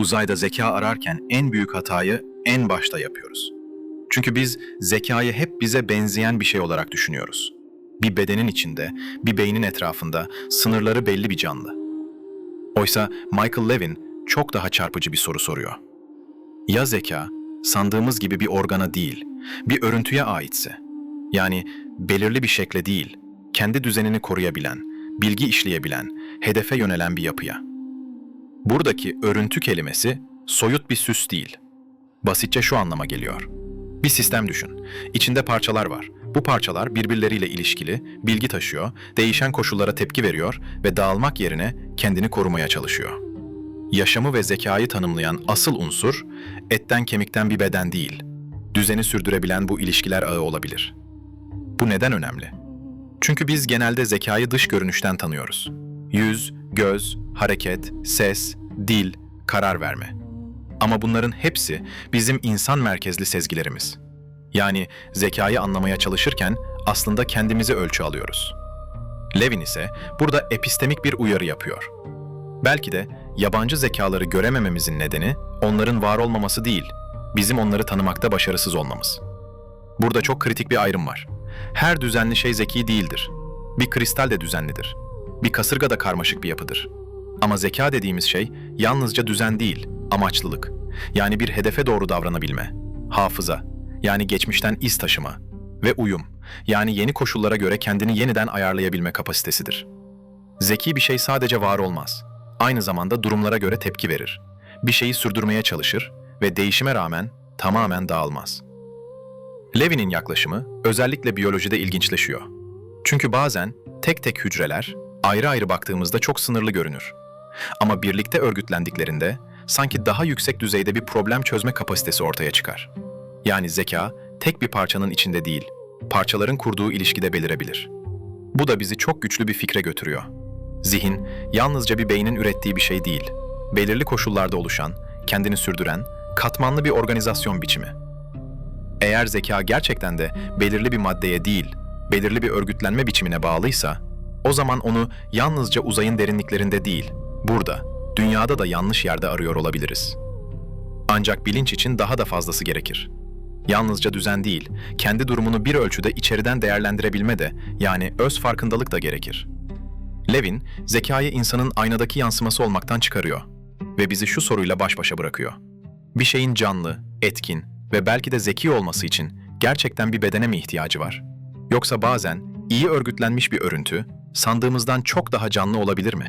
Uzayda zeka ararken en büyük hatayı en başta yapıyoruz. Çünkü biz zekayı hep bize benzeyen bir şey olarak düşünüyoruz. Bir bedenin içinde, bir beynin etrafında sınırları belli bir canlı. Oysa Michael Levin çok daha çarpıcı bir soru soruyor. Ya zeka, sandığımız gibi bir organa değil, bir örüntüye aitse? Yani belirli bir şekle değil, kendi düzenini koruyabilen, bilgi işleyebilen, hedefe yönelen bir yapıya. Buradaki örüntü kelimesi soyut bir süs değil. Basitçe şu anlama geliyor. Bir sistem düşün. İçinde parçalar var. Bu parçalar birbirleriyle ilişkili, bilgi taşıyor, değişen koşullara tepki veriyor ve dağılmak yerine kendini korumaya çalışıyor. Yaşamı ve zekayı tanımlayan asıl unsur, etten kemikten bir beden değil, düzeni sürdürebilen bu ilişkiler ağı olabilir. Bu neden önemli? Çünkü biz genelde zekayı dış görünüşten tanıyoruz. Yüz, göz, hareket, ses, dil, karar verme. Ama bunların hepsi bizim insan merkezli sezgilerimiz. Yani zekayı anlamaya çalışırken aslında kendimizi ölçü alıyoruz. Levin ise burada epistemik bir uyarı yapıyor. Belki de yabancı zekaları göremememizin nedeni onların var olmaması değil, bizim onları tanımakta başarısız olmamız. Burada çok kritik bir ayrım var. Her düzenli şey zeki değildir. Bir kristal de düzenlidir. Bir kasırga da karmaşık bir yapıdır. Ama zeka dediğimiz şey yalnızca düzen değil, amaçlılık. Yani bir hedefe doğru davranabilme, hafıza, yani geçmişten iz taşıma ve uyum, yani yeni koşullara göre kendini yeniden ayarlayabilme kapasitesidir. Zeki bir şey sadece var olmaz. Aynı zamanda durumlara göre tepki verir. Bir şeyi sürdürmeye çalışır ve değişime rağmen tamamen dağılmaz. Levin'in yaklaşımı özellikle biyolojide ilginçleşiyor. Çünkü bazen tek tek hücreler ayrı ayrı baktığımızda çok sınırlı görünür. Ama birlikte örgütlendiklerinde sanki daha yüksek düzeyde bir problem çözme kapasitesi ortaya çıkar. Yani zeka tek bir parçanın içinde değil, parçaların kurduğu ilişkide belirebilir. Bu da bizi çok güçlü bir fikre götürüyor. Zihin yalnızca bir beynin ürettiği bir şey değil, belirli koşullarda oluşan, kendini sürdüren, katmanlı bir organizasyon biçimi. Eğer zeka gerçekten de belirli bir maddeye değil, belirli bir örgütlenme biçimine bağlıysa, o zaman onu yalnızca uzayın derinliklerinde değil, burada, dünyada da yanlış yerde arıyor olabiliriz. Ancak bilinç için daha da fazlası gerekir. Yalnızca düzen değil, kendi durumunu bir ölçüde içeriden değerlendirebilme de, yani öz farkındalık da gerekir. Levin, zekayı insanın aynadaki yansıması olmaktan çıkarıyor ve bizi şu soruyla baş başa bırakıyor. Bir şeyin canlı, etkin ve belki de zeki olması için gerçekten bir bedene mi ihtiyacı var? Yoksa bazen iyi örgütlenmiş bir örüntü, sandığımızdan çok daha canlı olabilir mi?